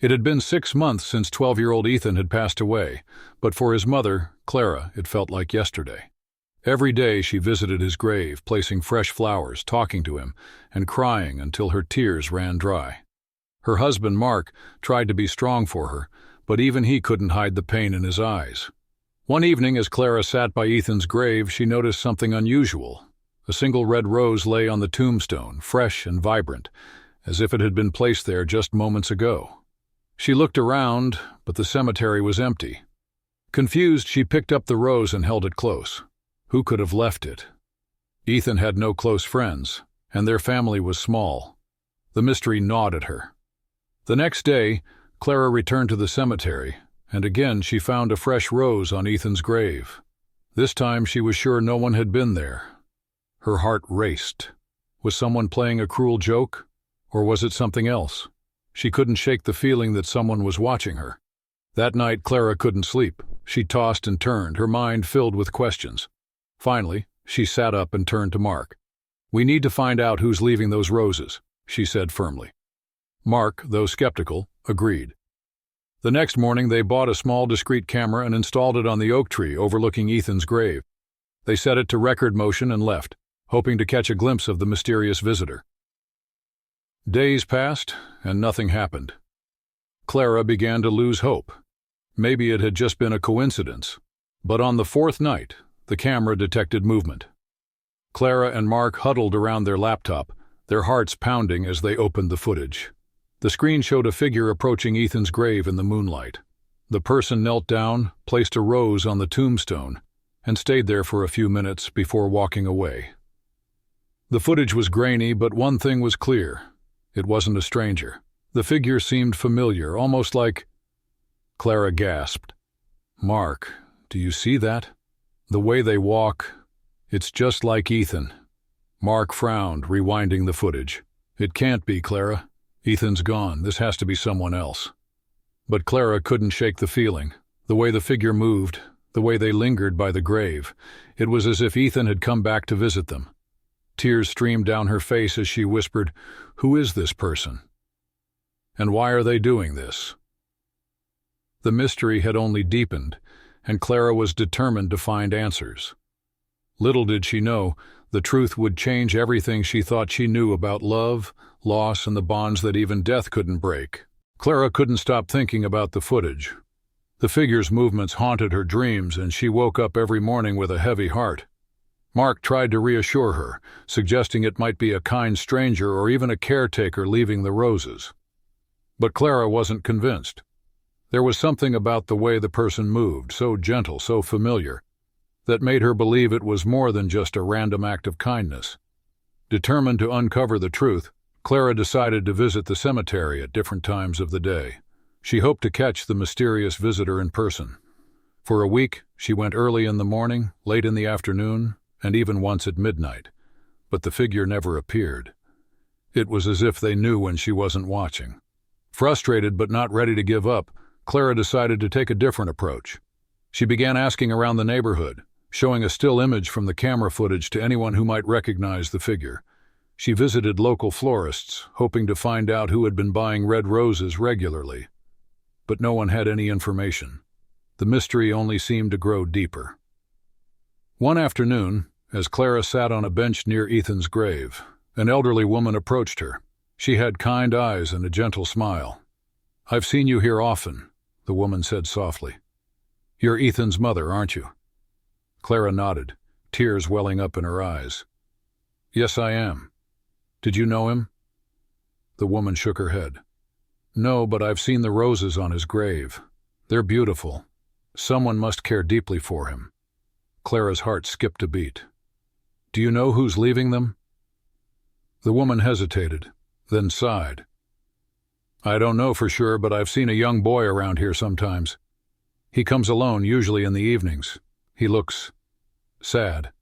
It had been 6 months since 12-year-old Ethan had passed away, but for his mother, Clara, it felt like yesterday. Every day she visited his grave, placing fresh flowers, talking to him, and crying until her tears ran dry. Her husband, Mark, tried to be strong for her, but even he couldn't hide the pain in his eyes. One evening, as Clara sat by Ethan's grave, she noticed something unusual. A single red rose lay on the tombstone, fresh and vibrant, as if it had been placed there just moments ago. She looked around, but the cemetery was empty. Confused, she picked up the rose and held it close. Who could have left it? Ethan had no close friends, and their family was small. The mystery gnawed at her. The next day, Clara returned to the cemetery, and again she found a fresh rose on Ethan's grave. This time she was sure no one had been there. Her heart raced. Was someone playing a cruel joke? Or was it something else? She couldn't shake the feeling that someone was watching her. That night, Clara couldn't sleep. She tossed and turned, her mind filled with questions. Finally, she sat up and turned to Mark. "We need to find out who's leaving those roses," she said firmly. Mark, though skeptical, agreed. The next morning, they bought a small discreet camera and installed it on the oak tree overlooking Ethan's grave. They set it to record motion and left, hoping to catch a glimpse of the mysterious visitor. Days passed, and nothing happened. Clara began to lose hope. Maybe it had just been a coincidence. But on the fourth night, the camera detected movement. Clara and Mark huddled around their laptop, their hearts pounding as they opened the footage. The screen showed a figure approaching Ethan's grave in the moonlight. The person knelt down, placed a rose on the tombstone, and stayed there for a few minutes before walking away. The footage was grainy, but one thing was clear. It wasn't a stranger. The figure seemed familiar, almost like... Clara gasped. "Mark, do you see that? The way they walk, it's just like Ethan." Mark frowned, rewinding the footage. "It can't be, Clara. Ethan's gone. This has to be someone else." But Clara couldn't shake the feeling. The way the figure moved, the way they lingered by the grave, it was as if Ethan had come back to visit them. Tears streamed down her face as she whispered, "Who is this person? And why are they doing this?" The mystery had only deepened, and Clara was determined to find answers. Little did she know, the truth would change everything she thought she knew about love, loss, and the bonds that even death couldn't break. Clara couldn't stop thinking about the footage. The figure's movements haunted her dreams, and she woke up every morning with a heavy heart. Mark tried to reassure her, suggesting it might be a kind stranger or even a caretaker leaving the roses. But Clara wasn't convinced. There was something about the way the person moved, so gentle, so familiar, that made her believe it was more than just a random act of kindness. Determined to uncover the truth, Clara decided to visit the cemetery at different times of the day. She hoped to catch the mysterious visitor in person. For a week, she went early in the morning, late in the afternoon, and even once at midnight, but the figure never appeared. It was as if they knew when she wasn't watching. Frustrated but not ready to give up, Clara decided to take a different approach. She began asking around the neighborhood, showing a still image from the camera footage to anyone who might recognize the figure. She visited local florists, hoping to find out who had been buying red roses regularly. But no one had any information. The mystery only seemed to grow deeper. One afternoon, as Clara sat on a bench near Ethan's grave, an elderly woman approached her. She had kind eyes and a gentle smile. "I've seen you here often," the woman said softly. "You're Ethan's mother, aren't you?" Clara nodded, tears welling up in her eyes. "Yes, I am. Did you know him?" The woman shook her head. "No, but I've seen the roses on his grave. They're beautiful. Someone must care deeply for him." Clara's heart skipped a beat. "Do you know who's leaving them?" The woman hesitated, then sighed. "I don't know for sure, but I've seen a young boy around here sometimes. He comes alone, usually in the evenings. He looks sad.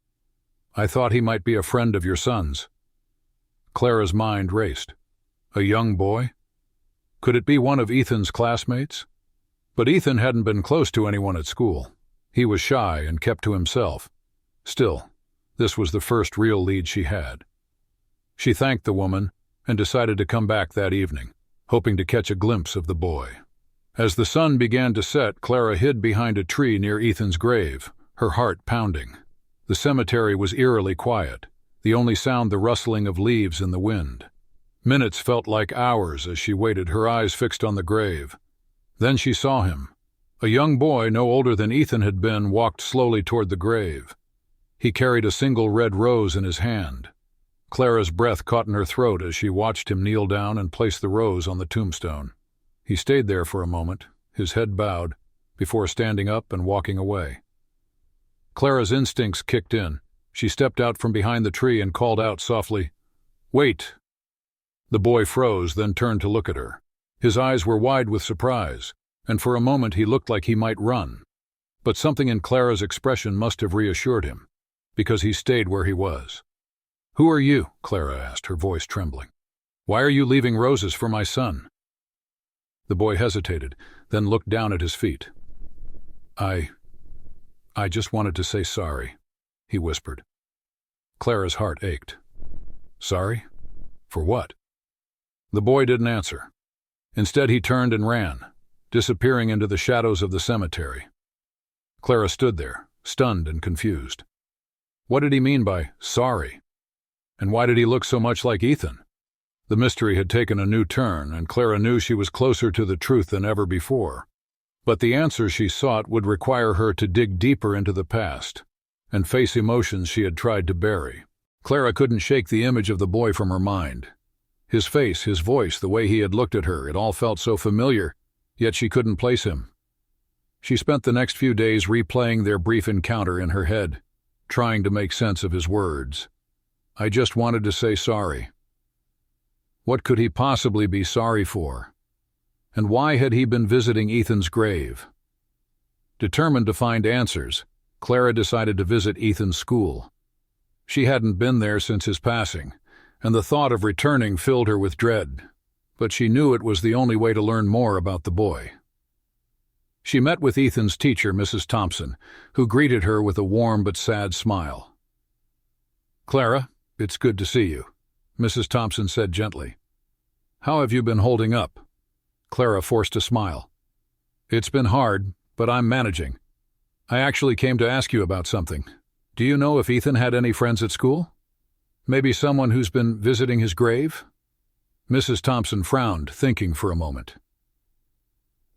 I thought he might be a friend of your son's." Clara's mind raced. A young boy? Could it be one of Ethan's classmates? But Ethan hadn't been close to anyone at school. He was shy and kept to himself. Still, this was the first real lead she had. She thanked the woman and decided to come back that evening. hoping to catch a glimpse of the boy. As the sun began to set, Clara hid behind a tree near Ethan's grave, her heart pounding. The cemetery was eerily quiet, the only sound the rustling of leaves in the wind. Minutes felt like hours as she waited, her eyes fixed on the grave. Then she saw him. A young boy, no older than Ethan had been, walked slowly toward the grave. He carried a single red rose in his hand. Clara's breath caught in her throat as she watched him kneel down and place the rose on the tombstone. He stayed there for a moment, his head bowed, before standing up and walking away. Clara's instincts kicked in. She stepped out from behind the tree and called out softly, "Wait!" The boy froze, then turned to look at her. His eyes were wide with surprise, and for a moment he looked like he might run. But something in Clara's expression must have reassured him, because he stayed where he was. "Who are you?" Clara asked, her voice trembling. "Why are you leaving roses for my son?" The boy hesitated, then looked down at his feet. I just wanted to say sorry," he whispered. Clara's heart ached. "Sorry? For what?" The boy didn't answer. Instead, he turned and ran, disappearing into the shadows of the cemetery. Clara stood there, stunned and confused. What did he mean by sorry? And why did he look so much like Ethan? The mystery had taken a new turn, and Clara knew she was closer to the truth than ever before. But the answer she sought would require her to dig deeper into the past and face emotions she had tried to bury. Clara couldn't shake the image of the boy from her mind. His face, his voice, the way he had looked at her, it all felt so familiar, yet she couldn't place him. She spent the next few days replaying their brief encounter in her head, trying to make sense of his words. "I just wanted to say sorry." What could he possibly be sorry for? And why had he been visiting Ethan's grave? Determined to find answers, Clara decided to visit Ethan's school. She hadn't been there since his passing, and the thought of returning filled her with dread, but she knew it was the only way to learn more about the boy. She met with Ethan's teacher, Mrs. Thompson, who greeted her with a warm but sad smile. "Clara, it's good to see you," Mrs. Thompson said gently. "How have you been holding up?" Clara forced a smile. "It's been hard, but I'm managing. I actually came to ask you about something. Do you know if Ethan had any friends at school? Maybe someone who's been visiting his grave?" Mrs. Thompson frowned, thinking for a moment.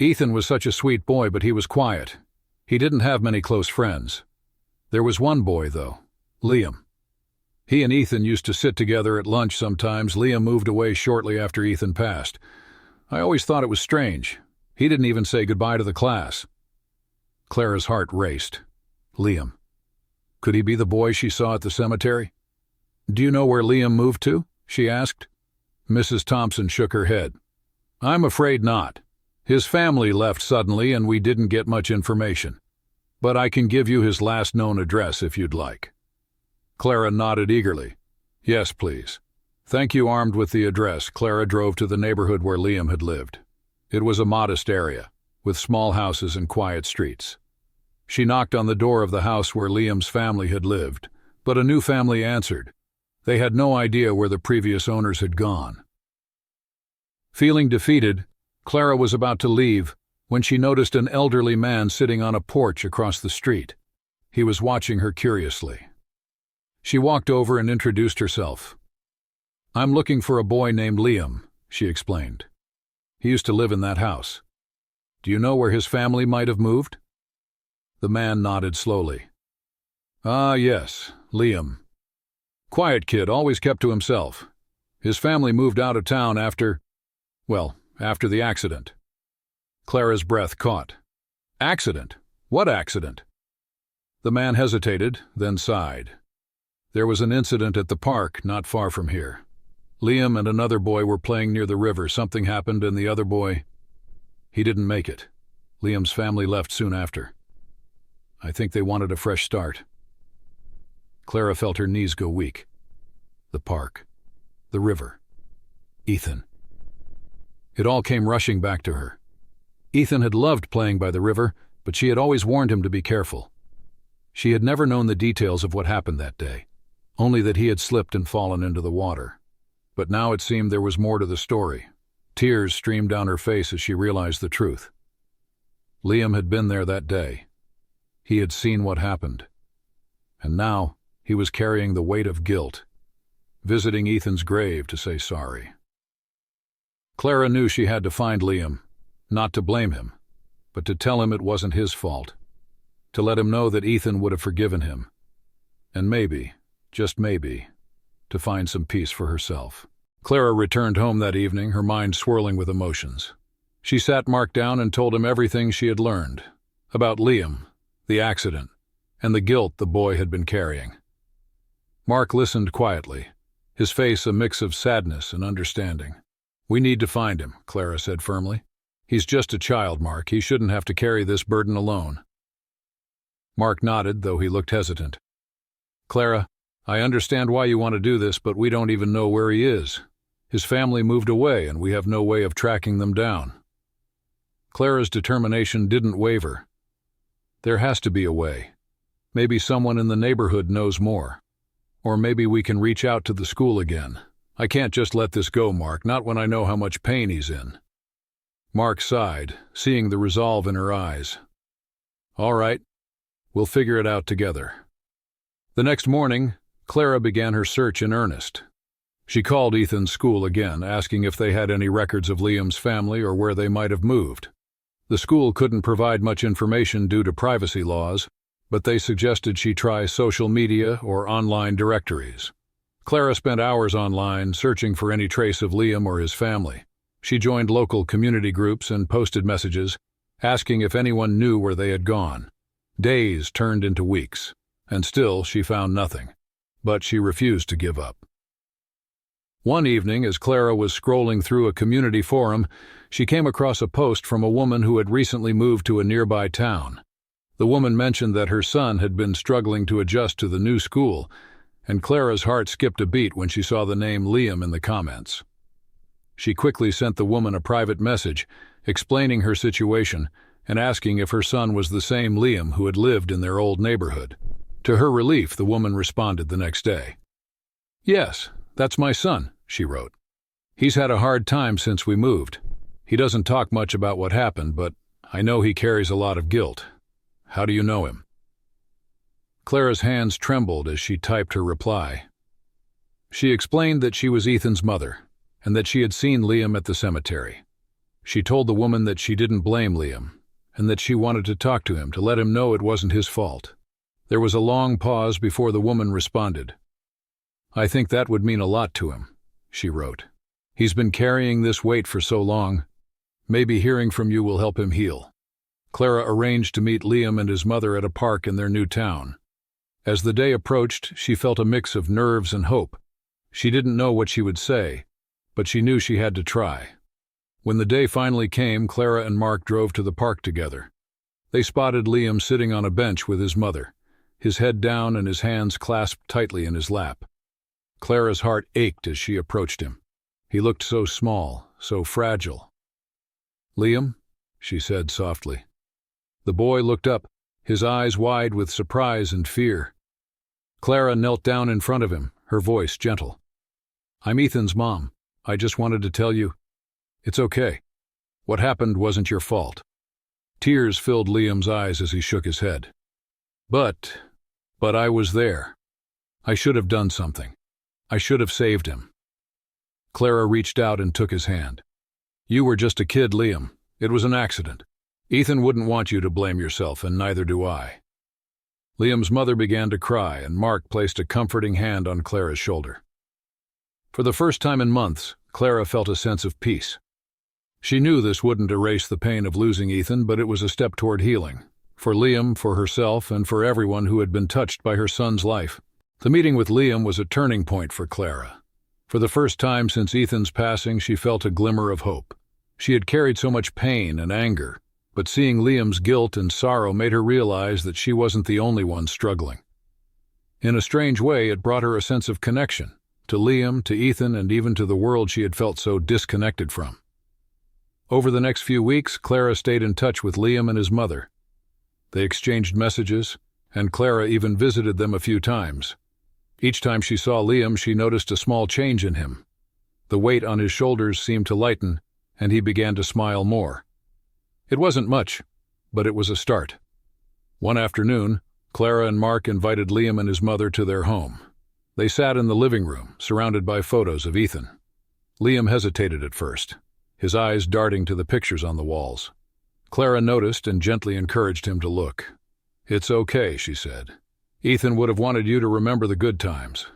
"Ethan was such a sweet boy, but he was quiet. He didn't have many close friends. There was one boy, though, Liam. He and Ethan used to sit together at lunch sometimes. Liam moved away shortly after Ethan passed. I always thought it was strange. He didn't even say goodbye to the class." Clara's heart raced. Liam. Could he be the boy she saw at the cemetery? "Do you know where Liam moved to?" she asked. Mrs. Thompson shook her head. "I'm afraid not. His family left suddenly and we didn't get much information. But I can give you his last known address if you'd like." Clara nodded eagerly. "Yes, please." Thank you. Armed with the address, Clara drove to the neighborhood where Liam had lived. It was a modest area, with small houses and quiet streets. She knocked on the door of the house where Liam's family had lived, but a new family answered. They had no idea where the previous owners had gone. Feeling defeated, Clara was about to leave when she noticed an elderly man sitting on a porch across the street. He was watching her curiously. She walked over and introduced herself. "I'm looking for a boy named Liam," she explained. "He used to live in that house. Do you know where his family might have moved?" The man nodded slowly. "Ah, yes, Liam. Quiet kid, always kept to himself. His family moved out of town after the accident." Clara's breath caught. "Accident? What accident?" The man hesitated, then sighed. "There was an incident at the park not far from here. Liam and another boy were playing near the river. Something happened and the other boy, he didn't make it. Liam's family left soon after. I think they wanted a fresh start." Clara felt her knees go weak. The park. The river. Ethan. It all came rushing back to her. Ethan had loved playing by the river, but she had always warned him to be careful. She had never known the details of what happened that day, only that he had slipped and fallen into the water. But now it seemed there was more to the story. Tears streamed down her face as she realized the truth. Liam had been there that day. He had seen what happened. And now he was carrying the weight of guilt, visiting Ethan's grave to say sorry. Clara knew she had to find Liam, not to blame him, but to tell him it wasn't his fault, to let him know that Ethan would have forgiven him, and maybe, just maybe, to find some peace for herself. Clara returned home that evening, her mind swirling with emotions. She sat Mark down and told him everything she had learned, about Liam, the accident, and the guilt the boy had been carrying. Mark listened quietly, his face a mix of sadness and understanding. "We need to find him," Clara said firmly. "He's just a child, Mark. He shouldn't have to carry this burden alone." Mark nodded, though he looked hesitant. "Clara, I understand why you want to do this, but we don't even know where he is. His family moved away, and we have no way of tracking them down." Clara's determination didn't waver. "There has to be a way. Maybe someone in the neighborhood knows more. Or maybe we can reach out to the school again. I can't just let this go, Mark, not when I know how much pain he's in." Mark sighed, seeing the resolve in her eyes. "All right, we'll figure it out together." The next morning, Clara began her search in earnest. She called Ethan's school again, asking if they had any records of Liam's family or where they might have moved. The school couldn't provide much information due to privacy laws, but they suggested she try social media or online directories. Clara spent hours online searching for any trace of Liam or his family. She joined local community groups and posted messages, asking if anyone knew where they had gone. Days turned into weeks, and still she found nothing. But she refused to give up. One evening, as Clara was scrolling through a community forum, she came across a post from a woman who had recently moved to a nearby town. The woman mentioned that her son had been struggling to adjust to the new school, and Clara's heart skipped a beat when she saw the name Liam in the comments. She quickly sent the woman a private message, explaining her situation and asking if her son was the same Liam who had lived in their old neighborhood. To her relief, the woman responded the next day. "Yes, that's my son," she wrote. "He's had a hard time since we moved. He doesn't talk much about what happened, but I know he carries a lot of guilt. How do you know him?" Clara's hands trembled as she typed her reply. She explained that she was Ethan's mother, and that she had seen Liam at the cemetery. She told the woman that she didn't blame Liam, and that she wanted to talk to him to let him know it wasn't his fault. There was a long pause before the woman responded. "I think that would mean a lot to him," she wrote. "He's been carrying this weight for so long. Maybe hearing from you will help him heal." Clara arranged to meet Liam and his mother at a park in their new town. As the day approached, she felt a mix of nerves and hope. She didn't know what she would say, but she knew she had to try. When the day finally came, Clara and Mark drove to the park together. They spotted Liam sitting on a bench with his mother, his head down and his hands clasped tightly in his lap. Clara's heart ached as she approached him. He looked so small, so fragile. "Liam?" she said softly. The boy looked up, his eyes wide with surprise and fear. Clara knelt down in front of him, her voice gentle. "I'm Ethan's mom. I just wanted to tell you, it's okay. What happened wasn't your fault." Tears filled Liam's eyes as he shook his head. But I was there. I should have done something. I should have saved him." Clara reached out and took his hand. "You were just a kid, Liam. It was an accident. Ethan wouldn't want you to blame yourself, and neither do I." Liam's mother began to cry, and Mark placed a comforting hand on Clara's shoulder. For the first time in months, Clara felt a sense of peace. She knew this wouldn't erase the pain of losing Ethan, but it was a step toward healing. For Liam, for herself, and for everyone who had been touched by her son's life. The meeting with Liam was a turning point for Clara. For the first time since Ethan's passing, she felt a glimmer of hope. She had carried so much pain and anger, but seeing Liam's guilt and sorrow made her realize that she wasn't the only one struggling. In a strange way, it brought her a sense of connection, to Liam, to Ethan, and even to the world she had felt so disconnected from. Over the next few weeks, Clara stayed in touch with Liam and his mother. They exchanged messages, and Clara even visited them a few times. Each time she saw Liam, she noticed a small change in him. The weight on his shoulders seemed to lighten, and he began to smile more. It wasn't much, but it was a start. One afternoon, Clara and Mark invited Liam and his mother to their home. They sat in the living room, surrounded by photos of Ethan. Liam hesitated at first, his eyes darting to the pictures on the walls. Clara noticed and gently encouraged him to look. "It's okay," she said. "Ethan would have wanted you to remember the good times."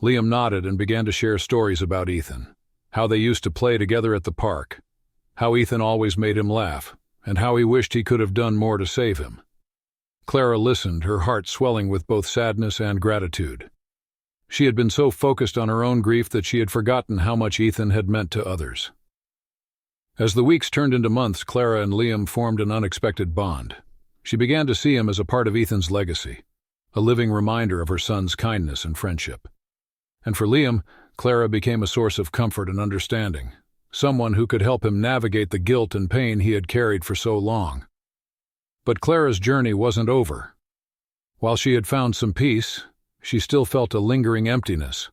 Liam nodded and began to share stories about Ethan, how they used to play together at the park, how Ethan always made him laugh, and how he wished he could have done more to save him. Clara listened, her heart swelling with both sadness and gratitude. She had been so focused on her own grief that she had forgotten how much Ethan had meant to others. As the weeks turned into months, Clara and Liam formed an unexpected bond. She began to see him as a part of Ethan's legacy, a living reminder of her son's kindness and friendship. And for Liam, Clara became a source of comfort and understanding, someone who could help him navigate the guilt and pain he had carried for so long. But Clara's journey wasn't over. While she had found some peace, she still felt a lingering emptiness.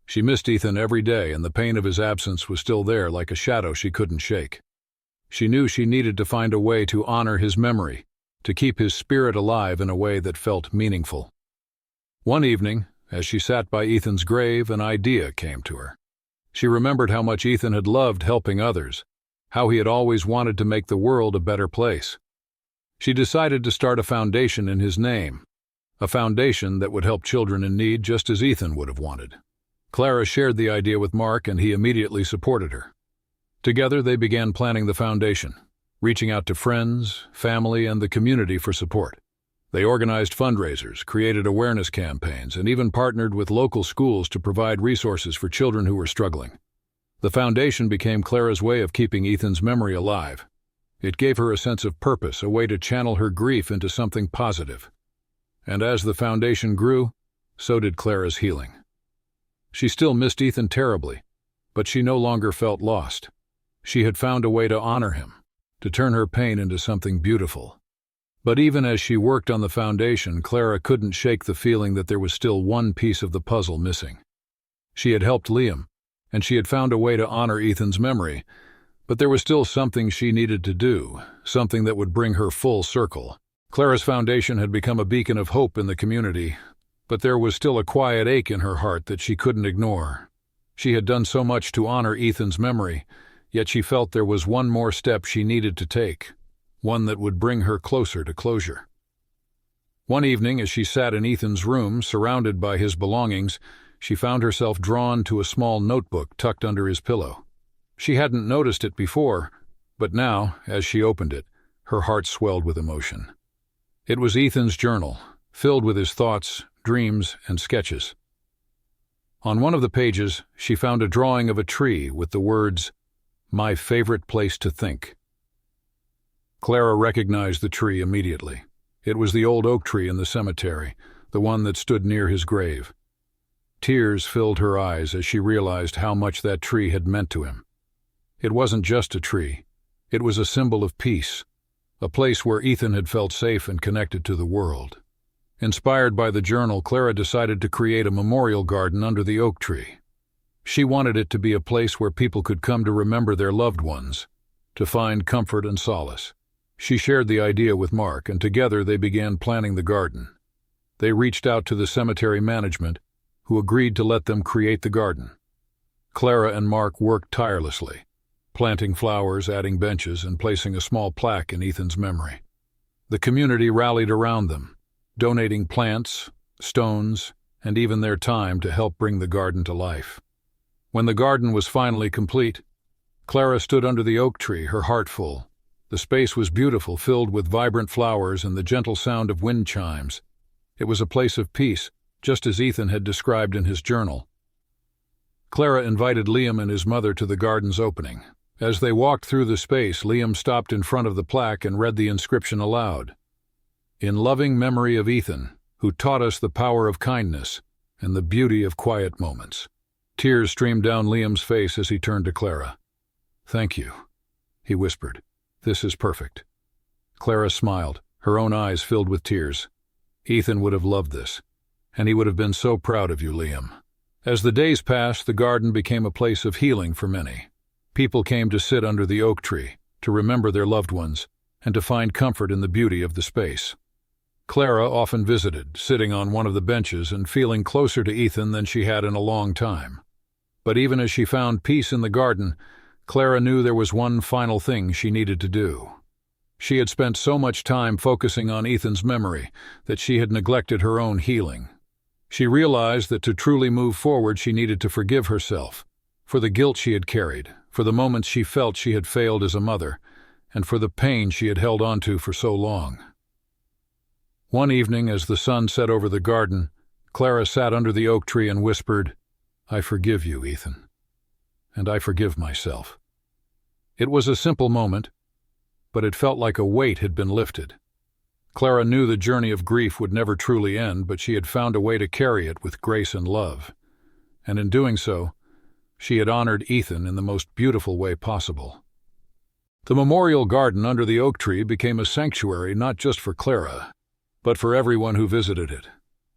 She missed Ethan every day, and the pain of his absence was still there like a shadow she couldn't shake. She knew she needed to find a way to honor his memory, to keep his spirit alive in a way that felt meaningful. One evening, as she sat by Ethan's grave, an idea came to her. She remembered how much Ethan had loved helping others, how he had always wanted to make the world a better place. She decided to start a foundation in his name, a foundation that would help children in need just as Ethan would have wanted. Clara shared the idea with Mark, and he immediately supported her. Together they began planning the foundation, reaching out to friends, family, and the community for support. They organized fundraisers, created awareness campaigns, and even partnered with local schools to provide resources for children who were struggling. The foundation became Clara's way of keeping Ethan's memory alive. It gave her a sense of purpose, a way to channel her grief into something positive. And as the foundation grew, so did Clara's healing. She still missed Ethan terribly, but she no longer felt lost. She had found a way to honor him, to turn her pain into something beautiful. But even as she worked on the foundation, Clara couldn't shake the feeling that there was still one piece of the puzzle missing. She had helped Liam, and she had found a way to honor Ethan's memory, but there was still something she needed to do, something that would bring her full circle. Clara's foundation had become a beacon of hope in the community, but there was still a quiet ache in her heart that she couldn't ignore. She had done so much to honor Ethan's memory, yet she felt there was one more step she needed to take, one that would bring her closer to closure. One evening, as she sat in Ethan's room, surrounded by his belongings, she found herself drawn to a small notebook tucked under his pillow. She hadn't noticed it before, but now, as she opened it, her heart swelled with emotion. It was Ethan's journal, filled with his thoughts, dreams, and sketches. On one of the pages, she found a drawing of a tree with the words, "My favorite place to think." Clara recognized the tree immediately. It was the old oak tree in the cemetery, the one that stood near his grave. Tears filled her eyes as she realized how much that tree had meant to him. It wasn't just a tree. It was a symbol of peace, a place where Ethan had felt safe and connected to the world. Inspired by the journal, Clara decided to create a memorial garden under the oak tree. She wanted it to be a place where people could come to remember their loved ones, to find comfort and solace. She shared the idea with Mark, and together they began planning the garden. They reached out to the cemetery management, who agreed to let them create the garden. Clara and Mark worked tirelessly, planting flowers, adding benches, and placing a small plaque in Ethan's memory. The community rallied around them, donating plants, stones, and even their time to help bring the garden to life. When the garden was finally complete, Clara stood under the oak tree, her heart full. The space was beautiful, filled with vibrant flowers and the gentle sound of wind chimes. It was a place of peace, just as Ethan had described in his journal. Clara invited Liam and his mother to the garden's opening. As they walked through the space, Liam stopped in front of the plaque and read the inscription aloud. "In loving memory of Ethan, who taught us the power of kindness and the beauty of quiet moments." Tears streamed down Liam's face as he turned to Clara. "Thank you," he whispered. "This is perfect." Clara smiled, her own eyes filled with tears. "Ethan would have loved this, and he would have been so proud of you, Liam." As the days passed, the garden became a place of healing for many. People came to sit under the oak tree, to remember their loved ones, and to find comfort in the beauty of the space. Clara often visited, sitting on one of the benches and feeling closer to Ethan than she had in a long time. But even as she found peace in the garden, Clara knew there was one final thing she needed to do. She had spent so much time focusing on Ethan's memory that she had neglected her own healing. She realized that to truly move forward she needed to forgive herself, for the guilt she had carried, for the moments she felt she had failed as a mother, and for the pain she had held onto for so long. One evening, as the sun set over the garden, Clara sat under the oak tree and whispered, "I forgive you, Ethan. And I forgive myself." It was a simple moment, but it felt like a weight had been lifted. Clara knew the journey of grief would never truly end, but she had found a way to carry it with grace and love. And in doing so, she had honored Ethan in the most beautiful way possible. The memorial garden under the oak tree became a sanctuary not just for Clara, but for everyone who visited it.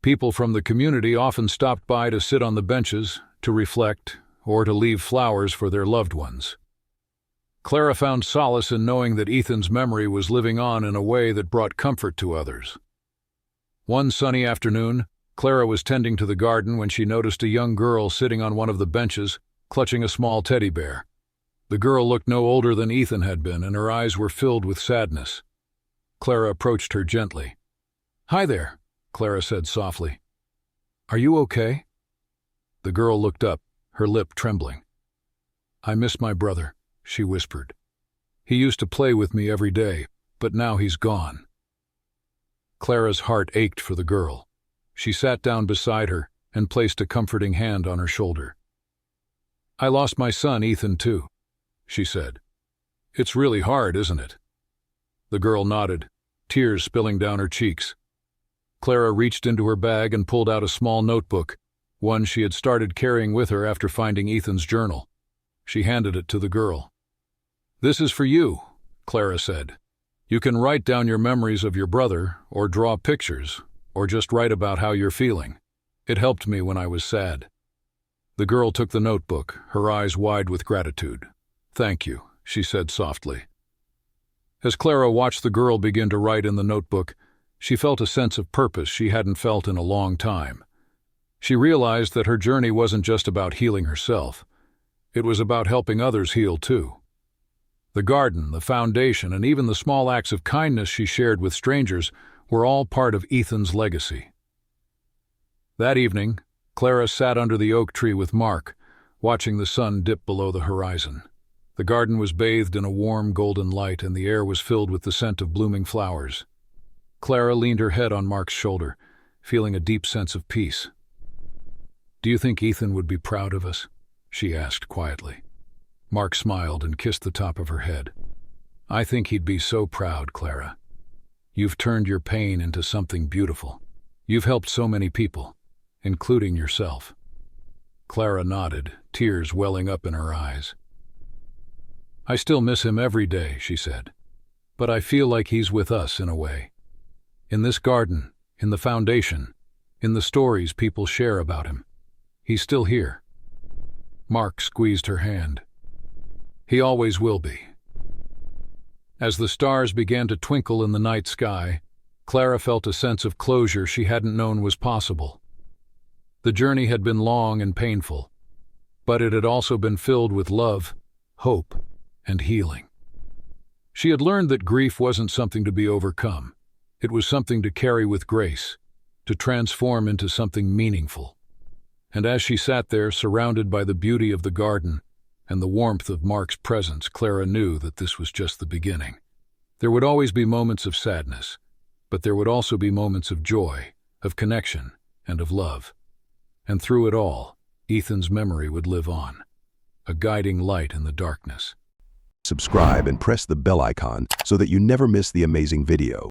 People from the community often stopped by to sit on the benches, to reflect, or to leave flowers for their loved ones. Clara found solace in knowing that Ethan's memory was living on in a way that brought comfort to others. One sunny afternoon, Clara was tending to the garden when she noticed a young girl sitting on one of the benches, clutching a small teddy bear. The girl looked no older than Ethan had been, and her eyes were filled with sadness. Clara approached her gently. "Hi there," Clara said softly. "Are you okay?" The girl looked up, her lip trembling. "I miss my brother," she whispered. "He used to play with me every day, but now he's gone." Clara's heart ached for the girl. She sat down beside her and placed a comforting hand on her shoulder. "I lost my son, Ethan, too," she said. "It's really hard, isn't it?" The girl nodded, tears spilling down her cheeks. Clara reached into her bag and pulled out a small notebook, one she had started carrying with her after finding Ethan's journal. She handed it to the girl. "This is for you," Clara said. "You can write down your memories of your brother, or draw pictures, or just write about how you're feeling. It helped me when I was sad." The girl took the notebook, her eyes wide with gratitude. "Thank you," she said softly. As Clara watched the girl begin to write in the notebook, she felt a sense of purpose she hadn't felt in a long time. She realized that her journey wasn't just about healing herself. It was about helping others heal too. The garden, the foundation, and even the small acts of kindness she shared with strangers were all part of Ethan's legacy. That evening, Clara sat under the oak tree with Mark, watching the sun dip below the horizon. The garden was bathed in a warm golden light, and the air was filled with the scent of blooming flowers. Clara leaned her head on Mark's shoulder, feeling a deep sense of peace. "Do you think Ethan would be proud of us?" she asked quietly. Mark smiled and kissed the top of her head. "I think he'd be so proud, Clara. You've turned your pain into something beautiful. You've helped so many people, including yourself." Clara nodded, tears welling up in her eyes. "I still miss him every day," she said. "But I feel like he's with us in a way. In this garden, in the foundation, in the stories people share about him. He's still here." Mark squeezed her hand. "He always will be." As the stars began to twinkle in the night sky, Clara felt a sense of closure she hadn't known was possible. The journey had been long and painful, but it had also been filled with love, hope, and healing. She had learned that grief wasn't something to be overcome. It was something to carry with grace, to transform into something meaningful. And as she sat there, surrounded by the beauty of the garden and the warmth of Mark's presence, Clara knew that this was just the beginning. There would always be moments of sadness, but there would also be moments of joy, of connection, and of love. And through it all, Ethan's memory would live on, a guiding light in the darkness. Subscribe and press the bell icon so that you never miss the amazing video.